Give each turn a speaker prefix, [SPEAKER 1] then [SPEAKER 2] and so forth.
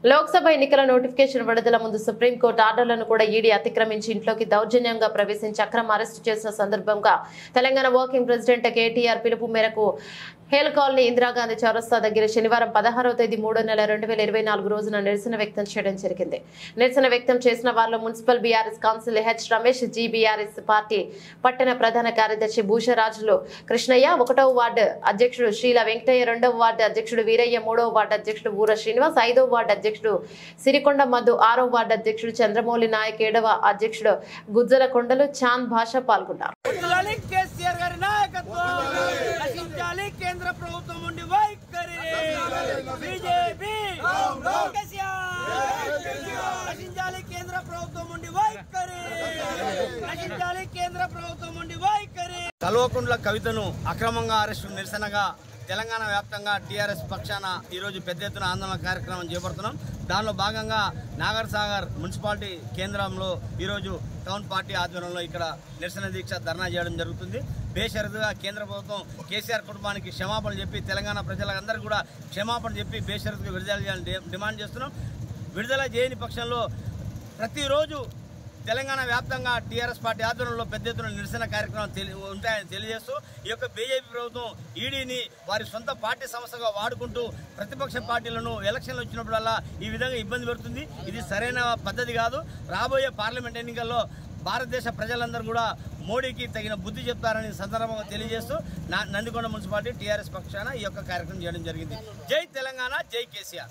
[SPEAKER 1] లోక్సభ ఎన్నికల నోటిఫికేషన్ విడుదల ముందు సుప్రీంకోర్టు ఆర్డర్లను కూడా ఈడీ అతిక్రమించి ఇంట్లోకి దౌర్జన్యంగా ప్రవేశించి అక్రమ అరెస్టు చేసిన సందర్భంగా తెలంగాణ వర్కింగ్ ప్రెసిడెంట్ కేటీఆర్ పిలుపు మేరకు హేల్ కాలనీ ఇందిరాగాంధీ చౌరస్తా దగ్గర శనివారం 16వ తేదీ 3వ నెల 2024 రోజున నిరసన వ్యక్తం చేయడం జరిగింది. నిరసన వ్యక్తం చేసిన వారిలో municipal BRS council H Ramesh, BRS party పట్టణ ప్రధాన కార్యదర్శి భూషరాజులు కృష్ణయ్య, 1వ వార్డు అధ్యక్షుడు శ్రీల వెంకటయ్య, 2వ వార్డు అధ్యక్షుడు వీరయ్య, 3వ వార్డు అధ్యక్షుడు ఊర శ్రీనివాస్, 5వ వార్డు అధ్యక్షుడు సిరికొండ మధు, 6వ వార్డు అధ్యక్షుడు చంద్రమౌళి నాయక్, 7వ అధ్యక్షుడు గుజ్జల కొండలు చాంద్ భాష పాల్గొన్నారు.
[SPEAKER 2] కేంద్ర ప్రభుత్వం ఉండి వైఖరి బీజేపీ నశించాలి, కేంద్ర ప్రభుత్వం ఉండి వైఖరి నశించాలి, కేంద్ర ప్రభుత్వం ఉండి వైఖరి. కల్వకుంట్ల కవితను అక్రమంగా అరెస్టు నిరసనగా తెలంగాణ వ్యాప్తంగా టీఆర్ఎస్ పక్షాన ఈరోజు పెద్ద ఎత్తున ఆందోళన కార్యక్రమం చేపడుతున్నాం. దానిలో భాగంగా నాగర్ సాగర్ మున్సిపాలిటీ కేంద్రంలో ఈరోజు టౌన్ పార్టీ ఆధ్వర్యంలో ఇక్కడ నిరసన దీక్ష ధర్నా చేయడం జరుగుతుంది. బేషరతుగా కేంద్ర ప్రభుత్వం కేసీఆర్ కుటుంబానికి క్షమాపణ చెప్పి తెలంగాణ ప్రజలందరూ కూడా క్షమాపణ చెప్పి బేషరతుగా విడుదల చేయాలని డిమాండ్ చేస్తున్నాం. విడుదల చేయని పక్షంలో ప్రతిరోజు తెలంగాణ వ్యాప్తంగా టీఆర్ఎస్ పార్టీ ఆధ్వర్యంలో పెద్ద ఎత్తున నిరసన కార్యక్రమం ఉంటాయని తెలియజేస్తూ ఈ యొక్క బీజేపీ ప్రభుత్వం ఈడీని వారి సొంత పార్టీ సంస్థగా వాడుకుంటూ ప్రతిపక్ష పార్టీలను ఎలక్షన్లు వచ్చినప్పుడల్లా ఈ విధంగా ఇబ్బంది పెడుతుంది. ఇది సరైన పద్ధతి కాదు. రాబోయే పార్లమెంట్ ఎన్నికల్లో భారతదేశ ప్రజలందరూ కూడా మోడీకి తగిన బుద్ధి చెప్తారని సందర్భంగా తెలియజేస్తూ నందికొండ మున్సిపాలిటీ టీఆర్ఎస్ పక్షాన ఈ యొక్క కార్యక్రమం చేయడం జరిగింది. జై తెలంగాణ, జై కేసీఆర్.